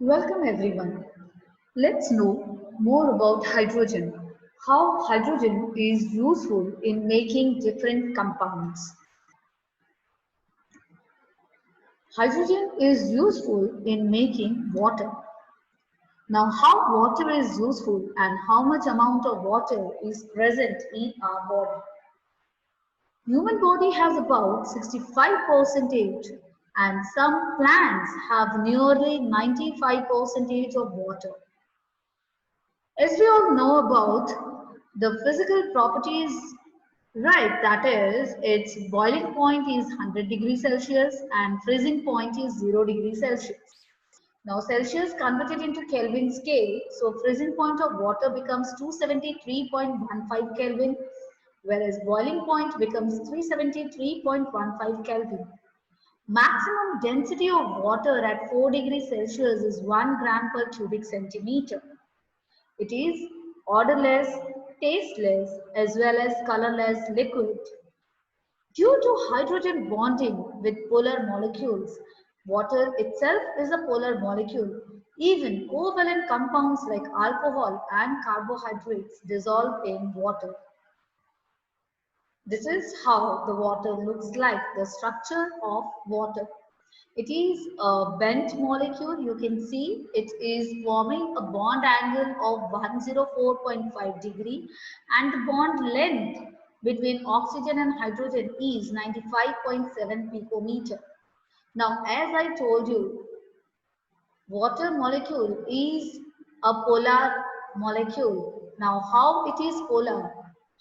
Welcome everyone. Let's know more about hydrogen. How hydrogen is useful in making different compounds. Hydrogen is useful in making water. Now, how water is useful and how much amount of water is present in our body. Human body has about 65 percentage and some plants have nearly 95 percentage of water. As we all know about the physical properties, right, that is, its boiling point is 100 degrees Celsius and freezing point is 0 degrees Celsius. Now Celsius converted into Kelvin scale, so freezing point of water becomes 273.15 Kelvin, whereas boiling point becomes 373.15 Kelvin. Maximum density of water at 4 degrees Celsius is 1 gram per cubic centimeter. It is odorless, tasteless, as well as colorless liquid. Due to hydrogen bonding with polar molecules, water itself is a polar molecule. Even covalent compounds like alcohol and carbohydrates dissolve in water. This is how the water looks like, the structure of water. It is a bent molecule. You can see it is forming a bond angle of 104.5 degree and the bond length between oxygen and hydrogen is 95.7 picometer. Now, as I told you, water molecule is a polar molecule. Now, how it is polar?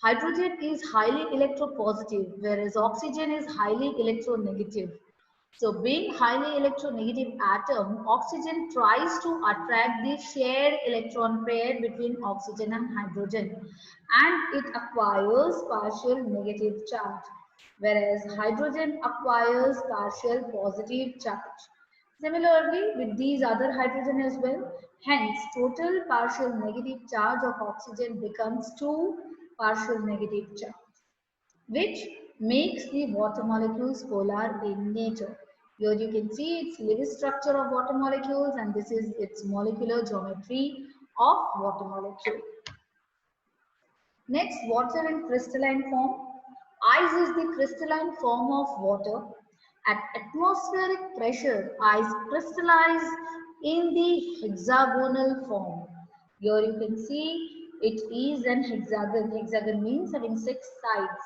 Hydrogen is highly electropositive, whereas oxygen is highly electronegative. So being highly electronegative atom, oxygen tries to attract the shared electron pair between oxygen and hydrogen and it acquires partial negative charge, whereas hydrogen acquires partial positive charge. Similarly, with these other hydrogen as well, hence total partial negative charge of oxygen becomes 2 partial negative charge, which makes the water molecules polar in nature. Here you can see its Lewis structure of water molecules and this is its molecular geometry of water molecule. Next, water in crystalline form. Ice is the crystalline form of water. At atmospheric pressure, ice crystallizes in the hexagonal form. Here you can see it is an hexagon. Hexagon means having 6 sides.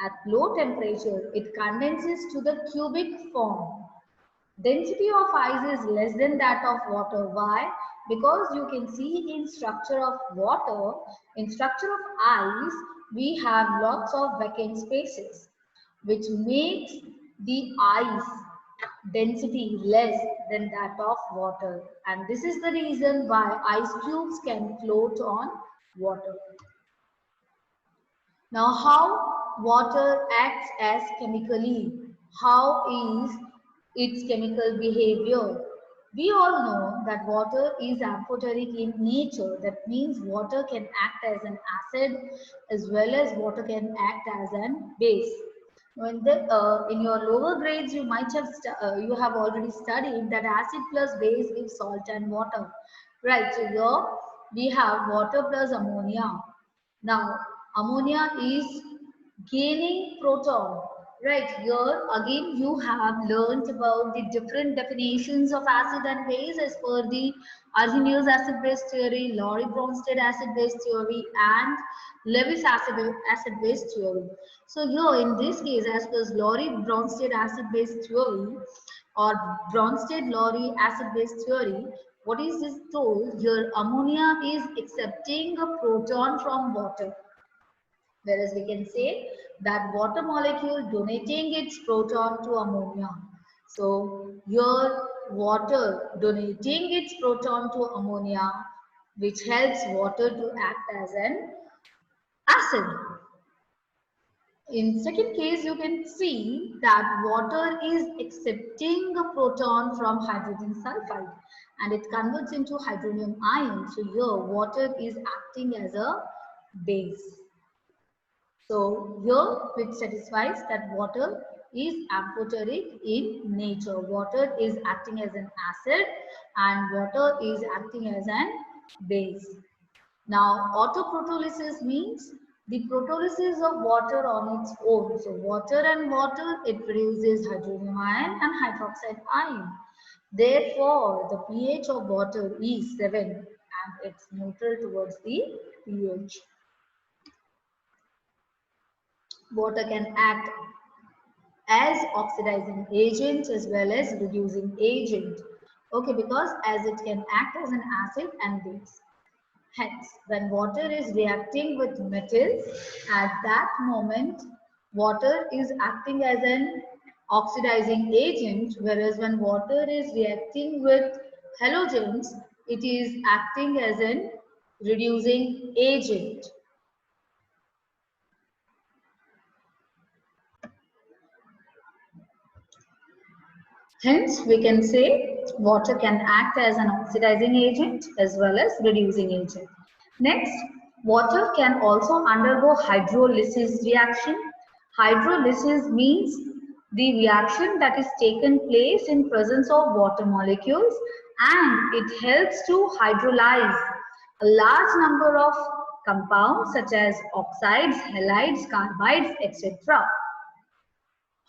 At low temperature, it condenses to the cubic form. Density of ice is less than that of water. Why? Because you can see in structure of water, in structure of ice, we have lots of vacant spaces, which makes the ice density less than that of water. And this is the reason why ice cubes can float on water. Now, how water acts as chemically? How is its chemical behavior? We all know that water is amphoteric in nature. That means water can act as an acid as well as water can act as an base. In your lower grades, you might have you have already studied that acid plus base gives salt and water. Right. So here we have water plus ammonia. Now, ammonia is gaining proton. Right here, again, you have learned about the different definitions of acid and base as per the Arrhenius acid-base theory, Laurie-Bronsted acid-base theory, and Lewis acid-base theory. So here, in this case, as per Laurie-Bronsted acid-base theory or Bronsted-Laurie acid-base theory, what is this told? Here, ammonia is accepting a proton from water. Whereas we can say that water molecule donating its proton to ammonia. So here water donating its proton to ammonia, which helps water to act as an acid. In second case, you can see that water is accepting a proton from hydrogen sulfide and it converts into hydronium ion. So here water is acting as a base. So here which satisfies that water is amphoteric in nature. Water is acting as an acid and water is acting as an base. Now, autoprotolysis means the protolysis of water on its own. So, water and water, it produces hydronium ion and hydroxide ion. Therefore, the pH of water is 7 and it's neutral towards the pH. Water can act as oxidizing agent as well as reducing agent. Okay, because as it can act as an acid and base. Hence, when water is reacting with metals, at that moment, water is acting as an oxidizing agent, whereas when water is reacting with halogens, it is acting as an reducing agent. Hence, we can say water can act as an oxidizing agent as well as reducing agent. Next, water can also undergo hydrolysis reaction. Hydrolysis means the reaction that is taken place in presence of water molecules, and it helps to hydrolyze a large number of compounds such as oxides, halides, carbides, etc.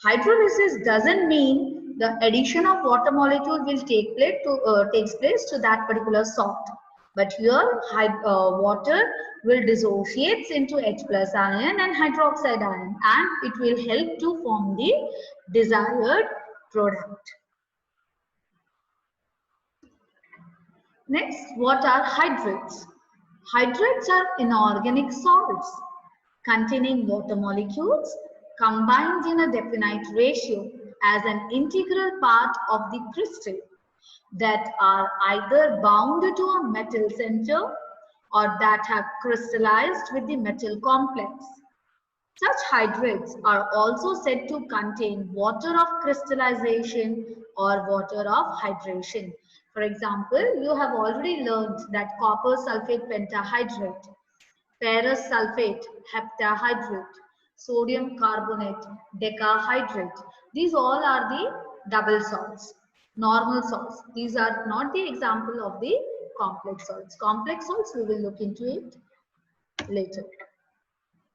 Hydrolysis doesn't mean the addition of water molecule will takes place to that particular salt. But here water will dissociate into H plus ion and hydroxide ion, and it will help to form the desired product. Next, what are hydrates? Hydrates are inorganic salts containing water molecules combined in a definite ratio as an integral part of the crystal that are either bound to a metal center or that have crystallized with the metal complex. Such hydrates are also said to contain water of crystallization or water of hydration. For example, you have already learned that copper sulfate pentahydrate, ferrous sulfate heptahydrate, sodium carbonate decahydrate. These all are the double salts, normal salts. These are not the example of the complex salts. Complex salts, we will look into it later.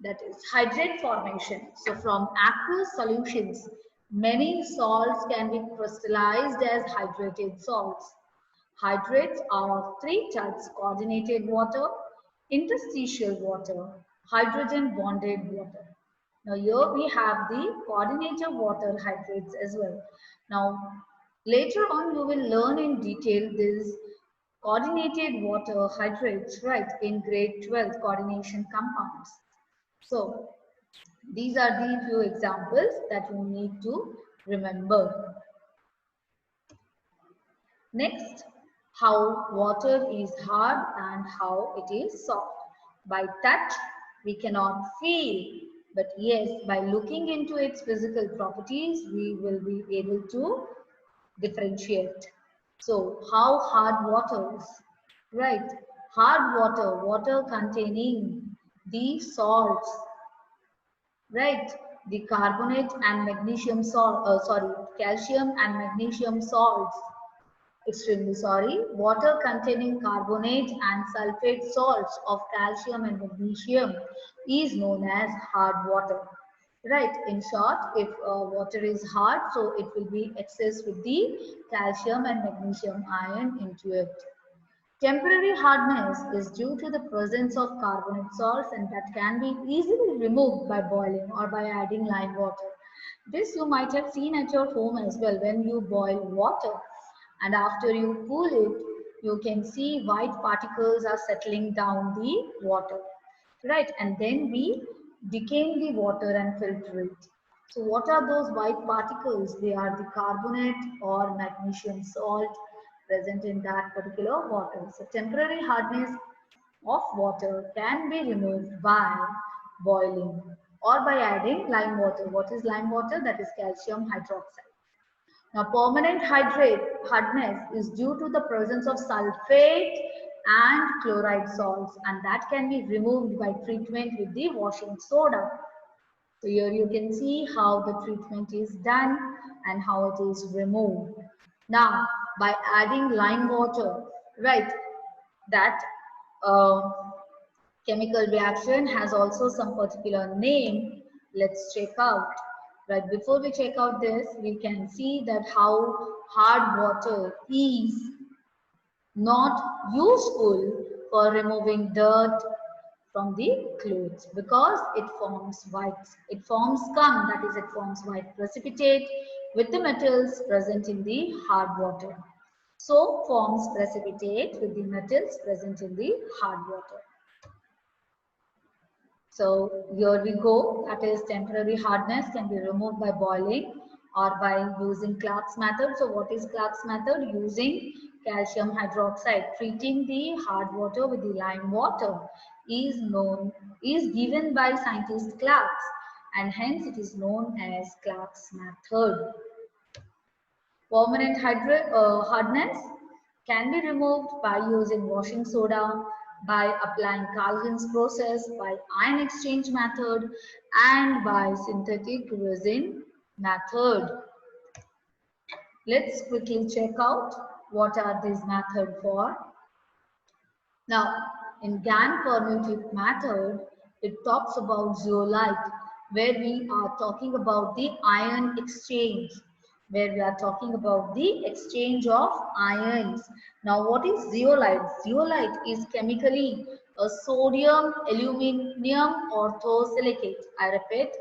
That is hydrate formation. So from aqueous solutions, many salts can be crystallized as hydrated salts. Hydrates are of three types: coordinated water, interstitial water, hydrogen bonded water. Now here we have the coordinated water hydrates as well. Now later on you will learn in detail this coordinated water hydrates, right, in grade 12 coordination compounds. So these are the few examples that you need to remember. Next, how water is hard and how it is soft. By touch, we cannot feel, but yes, by looking into its physical properties, we will be able to differentiate. So, how hard water is? Right, hard water, water containing the salts, right, the carbonate and magnesium salt, calcium and magnesium salts, extremely sorry, water containing carbonate and sulfate salts of calcium and magnesium is known as hard water. Right, in short, if water is hard, so it will be excess with the calcium and magnesium ion into it. Temporary hardness is due to the presence of carbonate salts, and that can be easily removed by boiling or by adding lime water. This you might have seen at your home as well. When you boil water and after you cool it, you can see white particles are settling down the water, right? And then we decant the water and filter it. So what are those white particles? They are the carbonate or magnesium salt present in that particular water. So temporary hardness of water can be removed by boiling or by adding lime water. What is lime water? That is calcium hydroxide. Now, permanent hydrate hardness is due to the presence of sulfate and chloride salts, and that can be removed by treatment with the washing soda. So here you can see how the treatment is done and how it is removed. Now, by adding lime water, right, that uh, chemical reaction has also some particular name. Let's check out. Right, before we check out this, we can see that how hard water is not useful for removing dirt from the clothes because it forms white, it forms scum, that is, it forms white precipitate with the metals present in the hard water. Soap forms precipitate with the metals present in the hard water. So here we go, that is temporary hardness can be removed by boiling or by using Clark's method. So what is Clark's method? Using calcium hydroxide. Treating the hard water with the lime water is given by scientist Clark's, and hence it is known as Clark's method. Permanent hardness can be removed by using washing soda, by applying Calvin's process, by ion exchange method, and by synthetic resin method. Let's quickly check out what are these methods for. Now, in Gann-Permutic method, it talks about zeolite, where we are talking about the ion exchange, where we are talking about the exchange of ions. Now, what is zeolite? Zeolite is chemically a sodium aluminum orthosilicate. I repeat,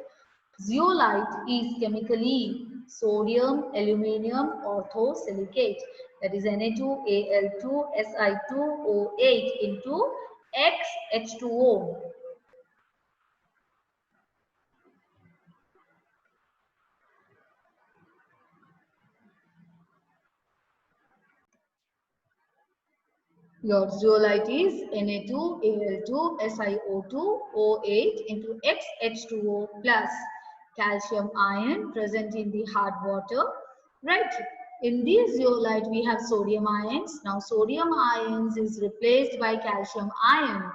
zeolite is chemically sodium aluminum orthosilicate, that is Na2Al2Si2O8 into XH2O. Your zeolite is Na2Al2SiO2O8 into XH2O plus calcium ion present in the hard water. Right. In this zeolite we have sodium ions. Now sodium ions is replaced by calcium ion,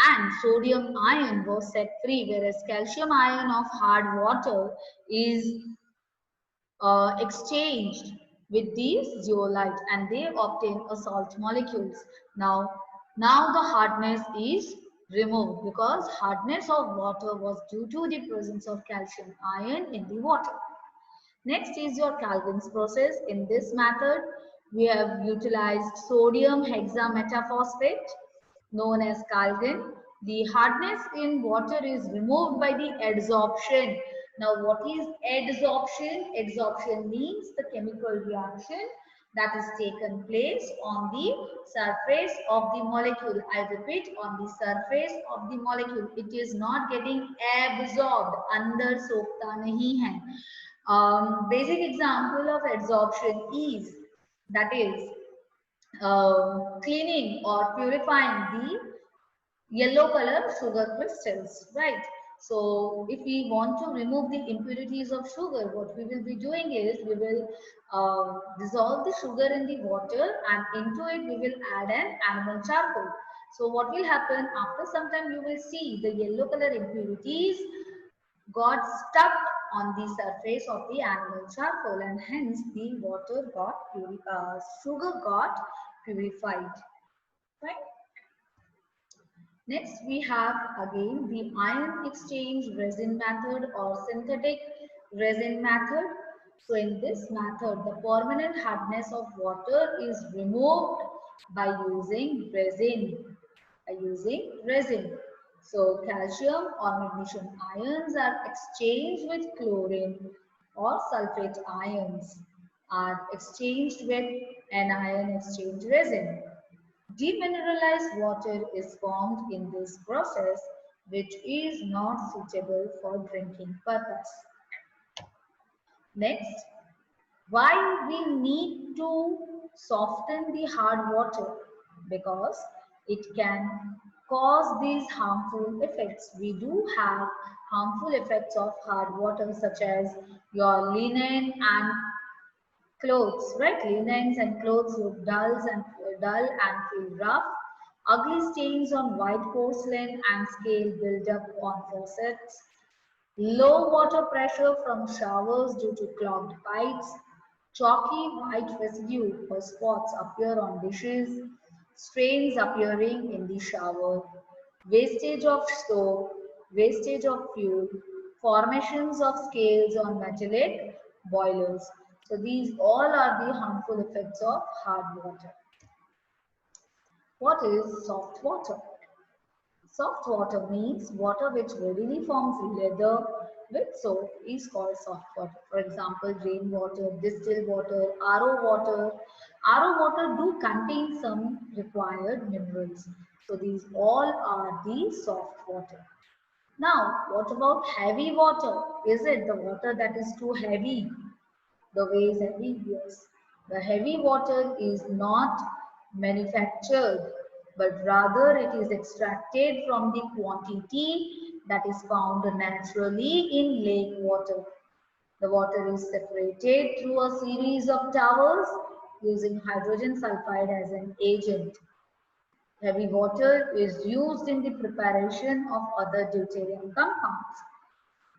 and sodium ion was set free, whereas calcium ion of hard water is exchanged with these zeolite and they obtain a salt molecules. Now the hardness is removed because hardness of water was due to the presence of calcium ion in the water. Next is your Calvin's process. In this method, we have utilized sodium hexametaphosphate known as Calvin. The hardness in water is removed by the adsorption. Now, what is adsorption? Adsorption means the chemical reaction that is taken place on the surface of the molecule. I repeat, on the surface of the molecule. It is not getting absorbed. Andar sokta nahi hai. Basic example of adsorption is, that is, cleaning or purifying the yellow color sugar crystals, right? So if we want to remove the impurities of sugar, what we will be doing is we will dissolve the sugar in the water, and into it we will add an animal charcoal. So what will happen after some time, you will see the yellow color impurities got stuck on the surface of the animal charcoal, and hence the water got sugar got purified, right? Next, we have again the ion exchange resin method or synthetic resin method. So in this method, the permanent hardness of water is removed by using resin. So calcium or magnesium ions are exchanged with chlorine or sulfate ions are exchanged with anion exchange resin. Demineralized water is formed in this process, which is not suitable for drinking purpose. Next, why we need to soften the hard water? Because it can cause these harmful effects. We do have harmful effects of hard water, such as your linen and clothes, right? Linens and clothes look dull and feel rough. Ugly stains on white porcelain and scale build up on faucets. Low water pressure from showers due to clogged pipes, chalky white residue or spots appear on dishes, stains appearing in the shower, wastage of soap, wastage of fuel, formations of scales on metallic boilers. So these all are the harmful effects of hard water. What is soft water? Soft water means water which readily forms leather with soap is called soft water. For example, rainwater, distilled water, RO water. RO water do contain some required minerals. So these all are the soft water. Now, what about heavy water? Is it the water that is too heavy? The way is heavy? Yes. The heavy water is not manufactured, but rather it is extracted from the quantity that is found naturally in lake water. The water is separated through a series of towers using hydrogen sulfide as an agent. Heavy water is used in the preparation of other deuterium compounds,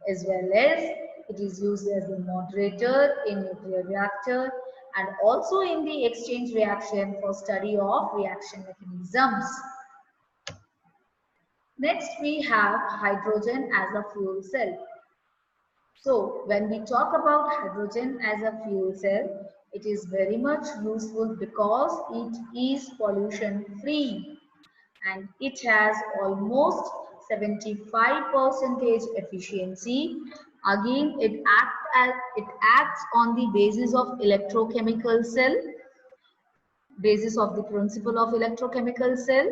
as well as it is used as a moderator in nuclear reactor and also in the exchange reaction for study of reaction mechanisms. Next, we have hydrogen as a fuel cell. So when we talk about hydrogen as a fuel cell, it is very much useful because it is pollution free and it has almost 75% efficiency. Again, it acts on the basis of electrochemical cell, basis of the principle of electrochemical cell,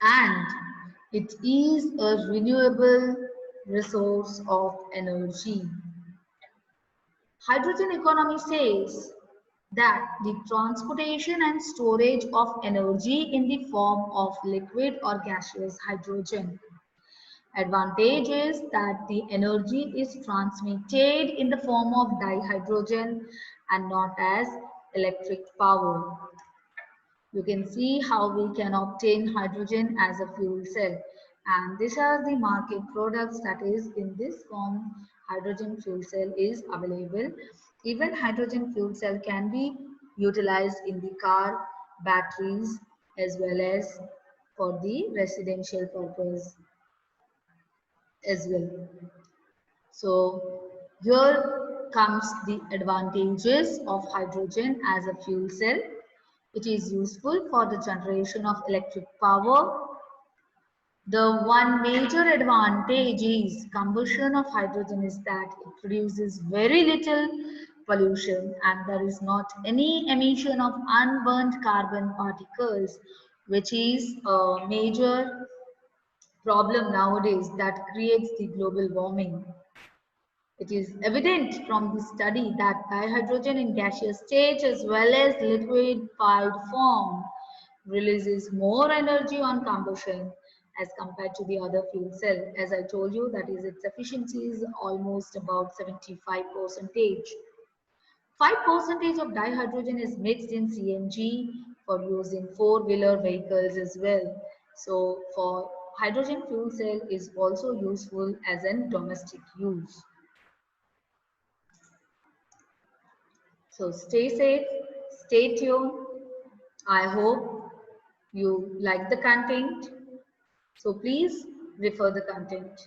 and it is a renewable resource of energy. Hydrogen economy says that the transportation and storage of energy in the form of liquid or gaseous hydrogen. Advantage is that the energy is transmitted in the form of dihydrogen and not as electric power. You can see how we can obtain hydrogen as a fuel cell. And these are the market products that is in this form hydrogen fuel cell is available. Even hydrogen fuel cell can be utilized in the car, batteries as well as for the residential purpose as well. So here comes the advantages of hydrogen as a fuel cell. It is useful for the generation of electric power. The one major advantage is combustion of hydrogen is that it produces very little pollution and there is not any emission of unburnt carbon particles, which is a major problem nowadays that creates the global warming. It is evident from the study that dihydrogen in gaseous state as well as liquefied form releases more energy on combustion as compared to the other fuel cell. As I told you, that is its efficiency is almost about 75%. 5% of dihydrogen is mixed in CNG for use in four-wheeler vehicles as well. So for hydrogen fuel cell is also useful as in domestic use. So stay safe, stay tuned. I hope you like the content. So please refer the content.